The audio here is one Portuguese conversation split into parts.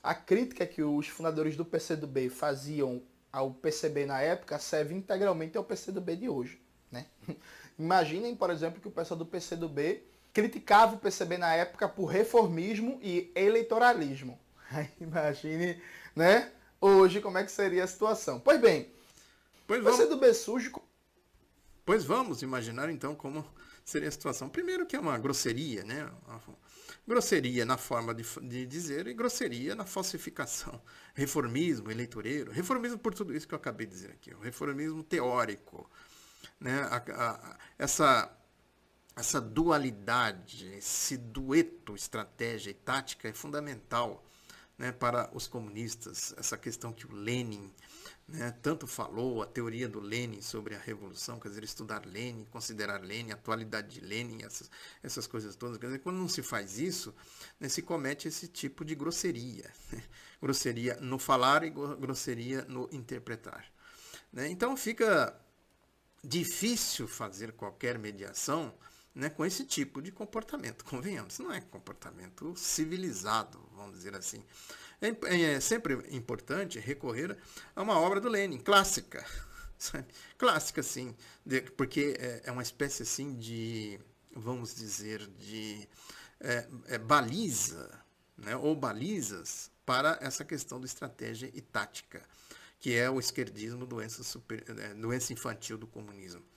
a crítica que os fundadores do PCdoB faziam ao PCB na época serve integralmente ao PCdoB de hoje, né? Imaginem, por exemplo, que o pessoal do PCdoB criticava o PCB na época por reformismo e eleitoralismo. Imagine, né? Hoje como é que seria a situação. Pois bem, Pois o vamos, PCdoB surge. pois vamos imaginar então como seria a situação. Primeiro que é uma grosseria, né? Uma grosseria na forma de dizer e grosseria na falsificação. Reformismo eleitoreiro, reformismo por tudo isso que eu acabei de dizer aqui, o reformismo teórico, né? Essa dualidade, esse dueto estratégia e tática é fundamental, né, para os comunistas. Essa questão que o Lenin, né, tanto falou, a teoria do Lenin sobre a revolução, quer dizer, estudar Lenin, considerar Lenin, a atualidade de Lenin, essas coisas todas. Quer dizer, quando não se faz isso, né, se comete esse tipo de grosseria. Né? Grosseria no falar e grosseria no interpretar. Né? Então fica difícil fazer qualquer mediação, né, com esse tipo de comportamento. Convenhamos, não é comportamento civilizado, vamos dizer assim. É sempre importante recorrer a uma obra do Lenin, clássica. Sabe? Clássica, sim, porque é uma espécie assim de, vamos dizer, de baliza, né, ou balizas para essa questão de estratégia e tática, que é o esquerdismo, doença infantil do comunismo.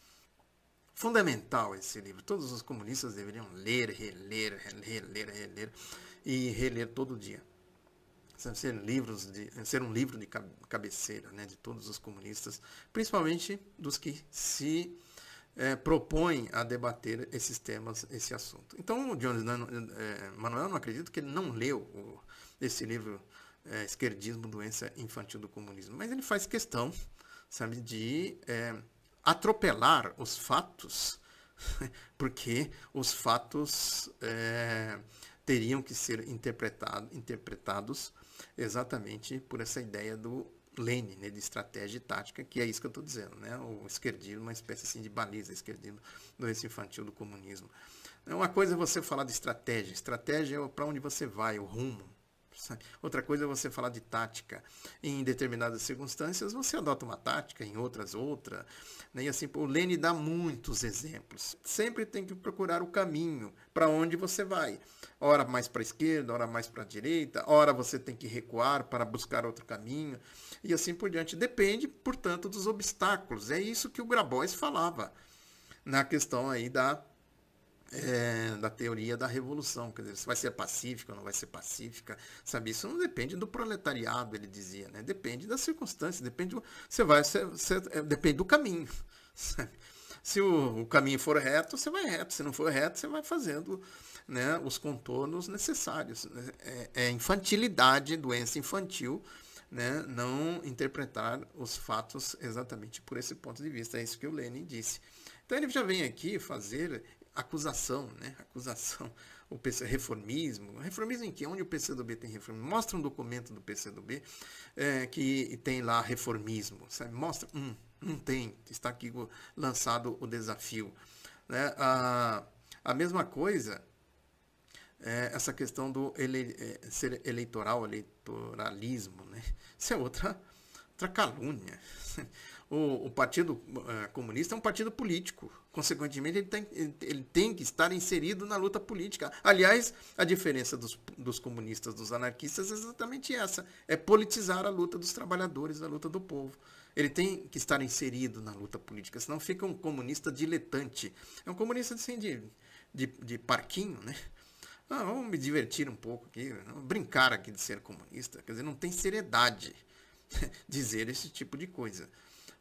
Fundamental esse livro. Todos os comunistas deveriam ler, reler, reler, reler e reler todo dia. Ser um livro de cabeceira, né, de todos os comunistas, principalmente dos que se propõem a debater esses temas, esse assunto. Então, o Jones Manuel, não acredito que ele não leu esse livro, Esquerdismo, Doença Infantil do Comunismo, mas ele faz questão, sabe, de atropelar os fatos, porque os fatos teriam que ser interpretados exatamente por essa ideia do Lenin, né, de estratégia e tática, que é isso que eu estou dizendo, né? O esquerdismo, uma espécie assim de baliza, esquerdismo, doença infantil do comunismo. Uma coisa é você falar de estratégia é para onde você vai, o rumo. Outra coisa é você falar de tática. Em determinadas circunstâncias, você adota uma tática, em outras, outra. Né? E assim, o Lenin dá muitos exemplos. Sempre tem que procurar o caminho para onde você vai. Ora mais para a esquerda, ora mais para a direita, ora você tem que recuar para buscar outro caminho, e assim por diante. Depende, portanto, dos obstáculos. É isso que o Grabois falava na questão aí da teoria da revolução, quer dizer, se vai ser pacífica ou não vai ser pacífica, sabe? Isso não depende do proletariado, ele dizia, né? Depende das circunstâncias, depende depende do caminho, sabe? Se o caminho for reto, você vai reto, se não for reto, você vai fazendo, né, os contornos necessários. É infantilidade, doença infantil, né, não interpretar os fatos exatamente por esse ponto de vista. É isso que o Lenin disse. Então ele já vem aqui fazer acusação, né? Acusação, o PC, reformismo em que? Onde o PCdoB tem reformismo? Mostra um documento do PCdoB que tem lá reformismo, sabe? Mostra, não tem, está aqui lançado o desafio. Né? A mesma coisa, essa questão do ser eleitoralismo, né? Isso é outra calúnia. O Partido Comunista é um partido político. Consequentemente, ele tem que estar inserido na luta política. Aliás, a diferença dos comunistas dos anarquistas é exatamente essa. É politizar a luta dos trabalhadores, a luta do povo. Ele tem que estar inserido na luta política, senão fica um comunista diletante. É um comunista assim, de parquinho, né? Vamos me divertir um pouco aqui, brincar aqui de ser comunista. Quer dizer, não tem seriedade dizer esse tipo de coisa.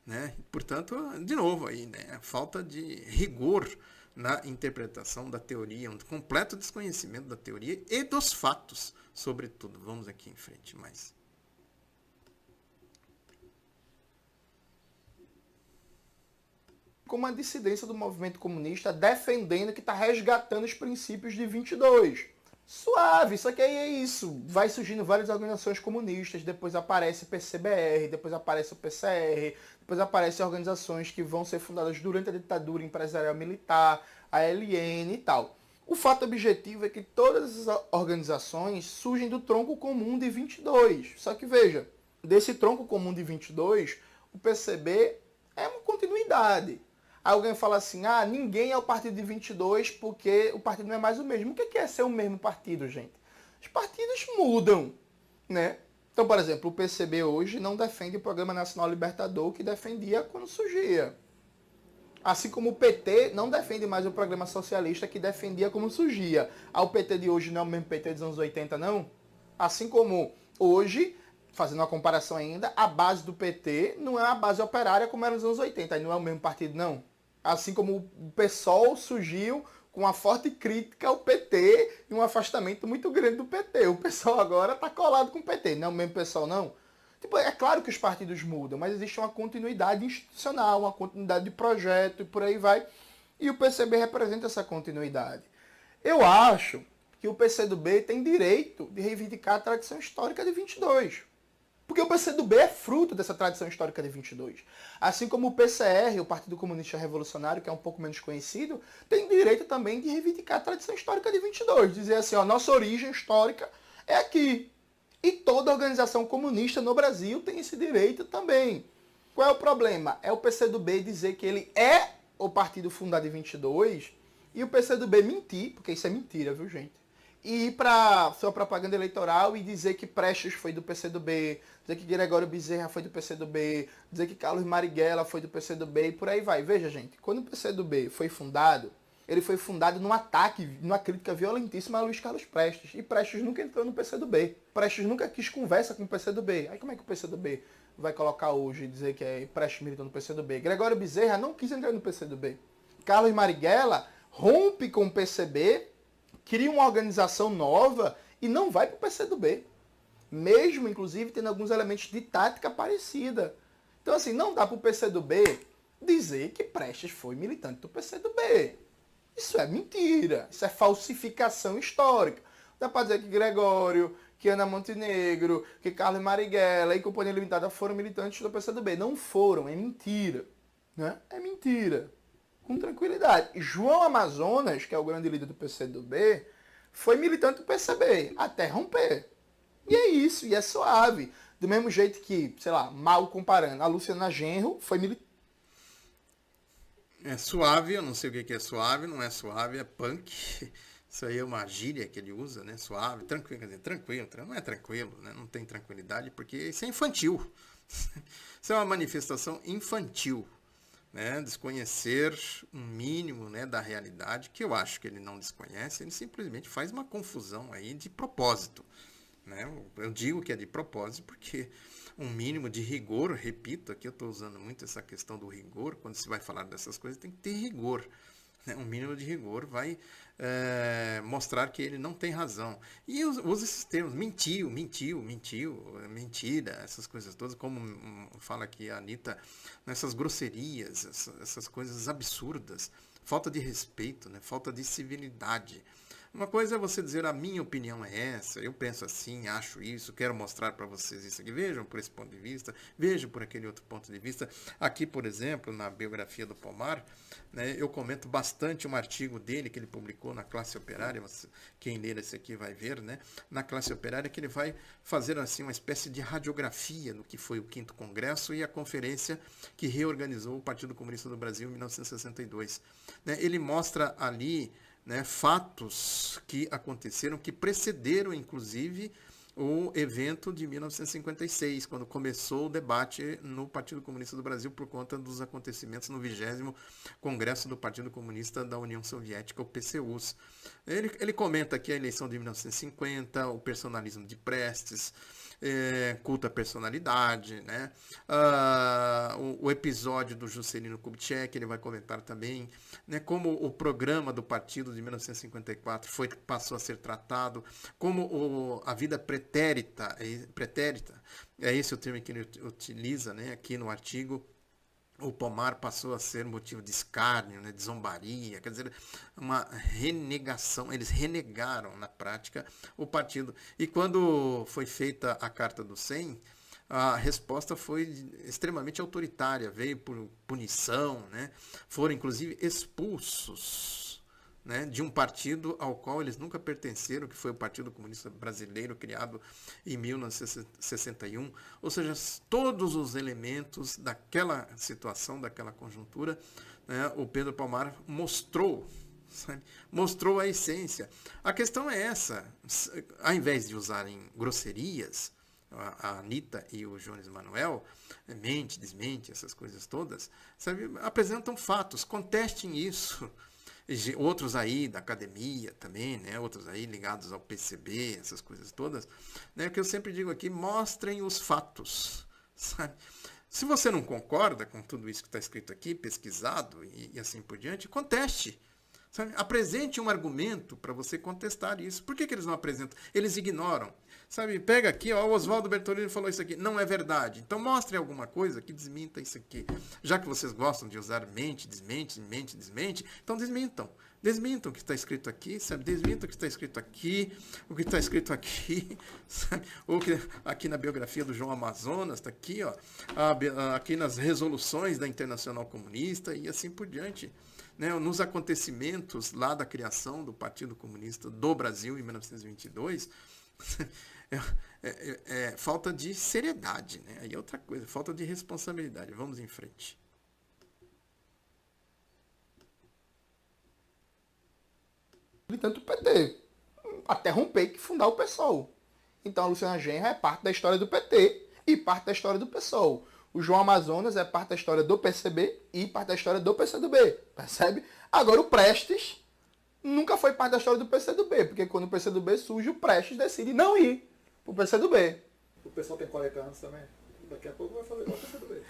Né? Portanto, de novo, aí, né? Falta de rigor na interpretação da teoria, um completo desconhecimento da teoria e dos fatos, sobretudo. Vamos aqui em frente mais. Como a dissidência do movimento comunista defendendo que está resgatando os princípios de 22. Suave, só que aí é isso. Vai surgindo várias organizações comunistas, depois aparece o PCBR, depois aparece o PCR, depois aparecem organizações que vão ser fundadas durante a ditadura empresarial militar, a LN e tal. O fato objetivo é que todas as organizações surgem do tronco comum de 22. Só que veja, desse tronco comum de 22, o PCB é uma continuidade. Aí alguém fala assim, ninguém é o partido de 22 porque o partido não é mais o mesmo. O que é ser o mesmo partido, gente? Os partidos mudam, né? Então, por exemplo, o PCB hoje não defende o Programa Nacional Libertador que defendia quando surgia. Assim como o PT não defende mais o programa socialista que defendia como surgia. O PT de hoje não é o mesmo PT dos anos 80, não? Assim como hoje, fazendo uma comparação ainda, a base do PT não é a base operária como era nos anos 80. Aí não é o mesmo partido, não? Assim como o PSOL surgiu com uma forte crítica ao PT e um afastamento muito grande do PT. O PSOL agora está colado com o PT. Não é o mesmo PSOL, não? Tipo, é claro que os partidos mudam, mas existe uma continuidade institucional, uma continuidade de projeto e por aí vai. E o PCB representa essa continuidade. Eu acho que o PCdoB tem direito de reivindicar a tradição histórica de 22. Porque o PCdoB é fruto dessa tradição histórica de 22. Assim como o PCR, o Partido Comunista Revolucionário, que é um pouco menos conhecido, tem direito também de reivindicar a tradição histórica de 22. Dizer assim, nossa origem histórica é aqui. E toda organização comunista no Brasil tem esse direito também. Qual é o problema? É o PCdoB dizer que ele é o partido fundado em 22 e o PCdoB mentir, porque isso é mentira, viu, gente? E ir para sua propaganda eleitoral e dizer que Prestes foi do PCdoB, dizer que Gregório Bezerra foi do PCdoB, dizer que Carlos Marighella foi do PCdoB e por aí vai. Veja, gente, quando o PCdoB foi fundado, ele foi fundado num ataque, numa crítica violentíssima a Luiz Carlos Prestes. E Prestes nunca entrou no PCdoB. Prestes nunca quis conversa com o PCdoB. Aí como é que o PCdoB vai colocar hoje e dizer que é Prestes militando no PCdoB? Gregório Bezerra não quis entrar no PCdoB. Carlos Marighella rompe com o PCB, cria uma organização nova e não vai para o PCdoB. Mesmo, inclusive, tendo alguns elementos de tática parecida. Então, assim, não dá para o PCdoB dizer que Prestes foi militante do PCdoB. Isso é mentira, isso é falsificação histórica. Dá para dizer que Gregório, que Ana Montenegro, que Carlos Marighella e Companhia Limitada foram militantes do PCdoB. Não foram, é mentira. Né? É mentira. Com tranquilidade. João Amazonas, que é o grande líder do PCdoB, foi militante do PCB, até romper. E é isso, e é suave. Do mesmo jeito que, sei lá, mal comparando, a Luciana Genro foi militante. É suave, eu não sei o que é suave, não é suave, é punk. Isso aí é uma gíria que ele usa, né? Suave, tranquilo, quer dizer, tranquilo, não é tranquilo, né? Não tem tranquilidade, porque isso é infantil. Isso é uma manifestação infantil, né? Desconhecer um mínimo, né, da realidade, que eu acho que ele não desconhece, ele simplesmente faz uma confusão aí de propósito, né? Eu digo que é de propósito porque um mínimo de rigor, repito, aqui eu estou usando muito essa questão do rigor, quando se vai falar dessas coisas tem que ter rigor. Né? Um mínimo de rigor vai mostrar que ele não tem razão. E usa esses termos, mentiu, mentira, essas coisas todas, como fala aqui a Anitta, essas grosserias, essas coisas absurdas, falta de respeito, né? Falta de civilidade. Uma coisa é você dizer, a minha opinião é essa, eu penso assim, acho isso, quero mostrar para vocês isso aqui. Vejam por esse ponto de vista, vejam por aquele outro ponto de vista. Aqui, por exemplo, na biografia do Pomar, né, eu comento bastante um artigo dele que ele publicou na Classe Operária, quem ler esse aqui vai ver, né, na Classe Operária, que ele vai fazer assim uma espécie de radiografia do que foi o 5º Congresso e a conferência que reorganizou o Partido Comunista do Brasil em 1962. Né, ele mostra ali, né, fatos que aconteceram, que precederam, inclusive, o evento de 1956, quando começou o debate no Partido Comunista do Brasil por conta dos acontecimentos no 20º Congresso do Partido Comunista da União Soviética, o PCUS. Ele comenta aqui a eleição de 1950, o personalismo de Prestes, culto à personalidade, né? O episódio do Juscelino Kubitschek, ele vai comentar também, né? Como o programa do partido de 1954 passou a ser tratado, como a vida pretérita, é esse o termo que ele utiliza, né, aqui no artigo. O Pomar passou a ser motivo de escárnio, né, de zombaria, quer dizer, uma renegação. Eles renegaram, na prática, o partido. E quando foi feita a Carta do 100, a resposta foi extremamente autoritária, veio por punição, né? Foram, inclusive, expulsos né, de um partido ao qual eles nunca pertenceram, que foi o Partido Comunista Brasileiro, criado em 1961. Ou seja, todos os elementos daquela situação, daquela conjuntura, né, o Pedro Palmar mostrou, sabe? Mostrou a essência. A questão é essa, ao invés de usarem grosserias, a Anitta e o Jones Manuel, mente, desmente, essas coisas todas, sabe, apresentam fatos, contestem isso. Outros aí da academia também, né, outros aí ligados ao PCB, essas coisas todas, né, que eu sempre digo aqui, mostrem os fatos, sabe? Se você não concorda com tudo isso que está escrito aqui, pesquisado e assim por diante, conteste. Sabe? Apresente um argumento para você contestar isso. Por que eles não apresentam? Eles ignoram. Sabe, pega aqui, ó, o Oswaldo Bertolini falou isso aqui. Não é verdade. Então mostre alguma coisa que desminta isso aqui. Já que vocês gostam de usar mente, desmente, então desmintam. Desmintam o que está escrito aqui, sabe? Desmintam o que está escrito aqui, o que está escrito aqui, sabe? Ou que aqui na biografia do João Amazonas, está aqui, ó, aqui nas resoluções da Internacional Comunista e assim por diante. Né, nos acontecimentos lá da criação do Partido Comunista do Brasil em 1922, falta de seriedade, né? Aí é outra coisa, falta de responsabilidade. Vamos em frente. Tanto o PT, até romper que fundar o PSOL. Então a Luciana Genro é parte da história do PT e parte da história do PSOL. O João Amazonas é parte da história do PCB e parte da história do PCdoB, percebe? Agora o Prestes nunca foi parte da história do PCdoB, porque quando o PCdoB surge, o Prestes decide não ir pro PCdoB. O pessoal tem 40 anos também. Daqui a pouco vai fazer igual o PCdoB.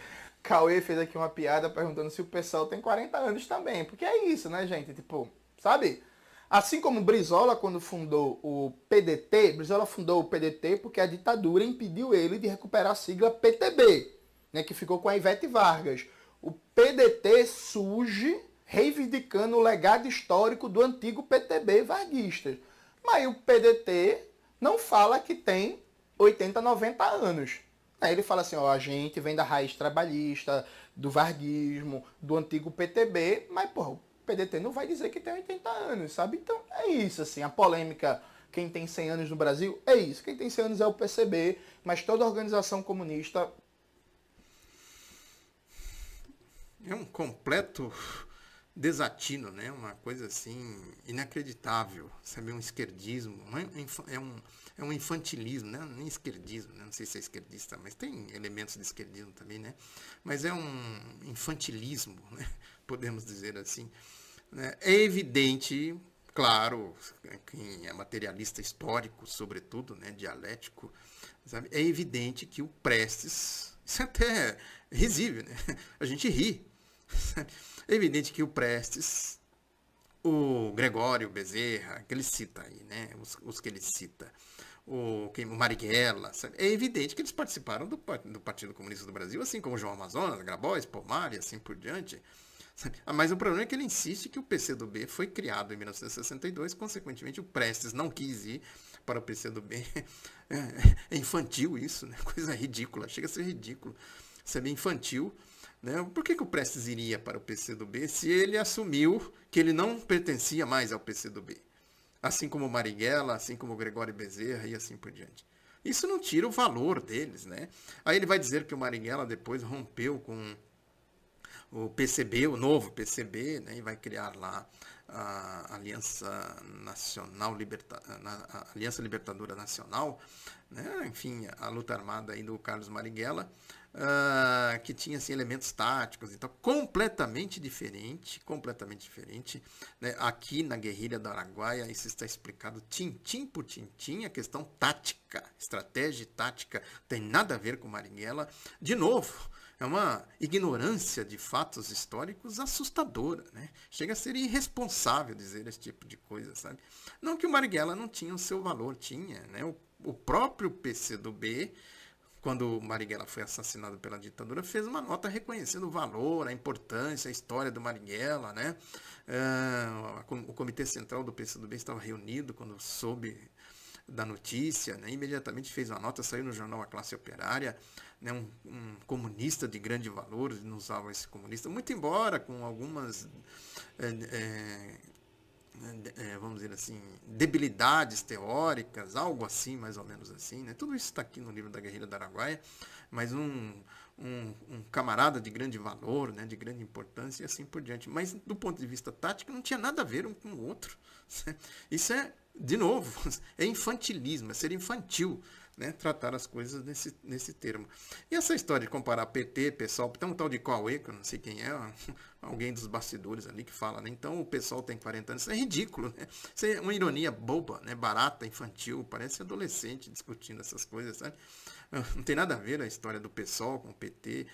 Cauê fez aqui uma piada perguntando se o pessoal tem 40 anos também, porque é isso, né, gente? Tipo, sabe? Assim como Brizola, quando fundou o PDT, Brizola fundou o PDT porque a ditadura impediu ele de recuperar a sigla PTB, né, que ficou com a Ivete Vargas. O PDT surge reivindicando o legado histórico do antigo PTB varguista. Mas o PDT não fala que tem 80, 90 anos. Aí ele fala assim, ó, a gente vem da raiz trabalhista, do varguismo, do antigo PTB, mas, porra, o PDT não vai dizer que tem 80 anos, sabe? Então é isso, assim, a polêmica, quem tem 100 anos no Brasil, é isso. Quem tem 100 anos é o PCB, mas toda organização comunista... É um completo desatino, né? Uma coisa assim inacreditável, sabe? Um esquerdismo, é um infantilismo, né? Nem esquerdismo, né? Não sei se é esquerdista, mas tem elementos de esquerdismo também, né? Mas é um infantilismo, né? Podemos dizer assim. Né? É evidente, claro, quem é materialista histórico, sobretudo, né? Dialético, sabe? É evidente que o Prestes, isso é até risível, né? A gente ri. É evidente que o Prestes, o Gregório Bezerra, que ele cita aí, né? Os que ele cita, o Marighella, sabe? É evidente que eles participaram do Partido Comunista do Brasil, assim como João Amazonas, Grabois, Pomar e assim por diante. Sabe? Mas o problema é que ele insiste que o PCdoB foi criado em 1962, consequentemente o Prestes não quis ir para o PCdoB. É infantil isso, né? Coisa ridícula, chega a ser ridículo, sabe? Infantil. Né? Por que o Prestes iria para o PCdoB se ele assumiu que ele não pertencia mais ao PCdoB? Assim como o Marighella, assim como o Gregório Bezerra e assim por diante. Isso não tira o valor deles, né? Aí ele vai dizer que o Marighella depois rompeu com o PCB, o novo PCB, né? E vai criar lá a Aliança Nacional Aliança Libertadora Nacional, né? Enfim, a luta armada aí do Carlos Marighella. Que tinha assim, elementos táticos, então completamente diferente, né? Aqui na guerrilha do Araguaia isso está explicado tintim por tintim, a questão tática, estratégia e tática tem nada a ver com Marighella. De novo, é uma ignorância de fatos históricos assustadora, né? Chega a ser irresponsável dizer esse tipo de coisa, sabe? Não que o Marighella não tinha o seu valor, tinha, né? O próprio PCdoB, quando o Marighella foi assassinado pela ditadura, fez uma nota reconhecendo o valor, a importância, a história do Marighella, né? O Comitê Central do PCdoB estava reunido quando soube da notícia, né? Imediatamente fez uma nota, saiu no jornal A Classe Operária, né? Um comunista de grande valor, não usava esse comunista, muito embora com algumas vamos dizer assim, debilidades teóricas, algo assim, mais ou menos assim, né? Tudo isso está aqui no livro da Guerrilha do Araguaia, mas um camarada de grande valor, né, de grande importância e assim por diante. Mas do ponto de vista tático não tinha nada a ver um com o outro. Isso é, de novo, é infantilismo, é ser infantil, né, tratar as coisas nesse termo. E essa história de comparar PT, PSOL, tem um tal de Cauê, que eu não sei quem é, alguém dos bastidores ali que fala, né? Então o PSOL tem 40 anos, isso é ridículo, né? Isso é uma ironia boba, né? Barata, infantil, parece adolescente discutindo essas coisas, sabe? Não tem nada a ver a história do PSOL com o PT.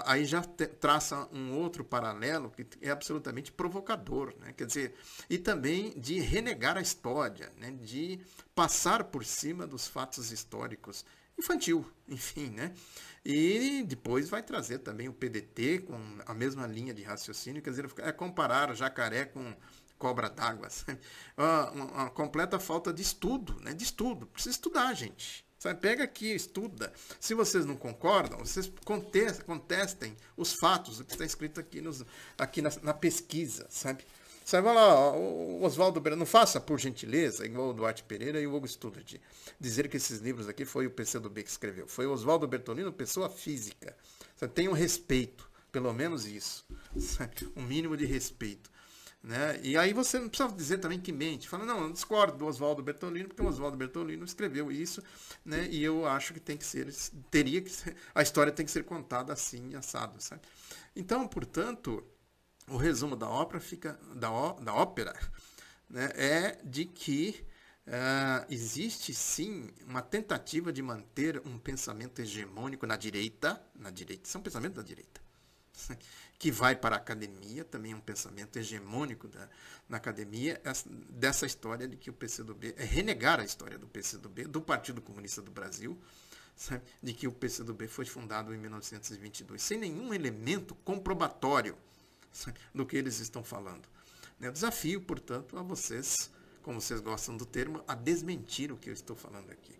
Aí já traça um outro paralelo que é absolutamente provocador, né? Quer dizer, e também de renegar a história, né? De passar por cima dos fatos históricos. Infantil, enfim, né? E depois vai trazer também o PDT com a mesma linha de raciocínio, quer dizer, é comparar jacaré com cobra d'água. Uma completa falta de estudo, né? De estudo. Precisa estudar, gente. Sabe? Pega aqui, estuda. Se vocês não concordam, vocês contestem os fatos, o que está escrito aqui na pesquisa, sabe? Você vai lá, o Oswaldo Bertolini, não faça por gentileza, igual o Duarte Pereira e o Hugo Studart, dizer que esses livros aqui foi o PCdoB que escreveu. Foi o Oswaldo Bertolini, pessoa física. Você tem um respeito, pelo menos isso. Sabe? Um mínimo de respeito. Né? E aí você não precisa dizer também que mente. Fala, não, eu discordo do Oswaldo Bertolini, porque o Oswaldo Bertolini escreveu isso, né? E eu acho que a história tem que ser contada assim, assado, sabe? Então, portanto, o resumo da ópera, né, é de que existe sim uma tentativa de manter um pensamento hegemônico na direita, isso é um pensamento da direita, que vai para a academia, também é um pensamento hegemônico na academia, dessa história de que o PCdoB, é renegar a história do PCdoB, do Partido Comunista do Brasil, sabe, de que o PCdoB foi fundado em 1922, sem nenhum elemento comprobatório, sabe, do que eles estão falando. Eu desafio, portanto, a vocês, como vocês gostam do termo, a desmentir o que eu estou falando aqui.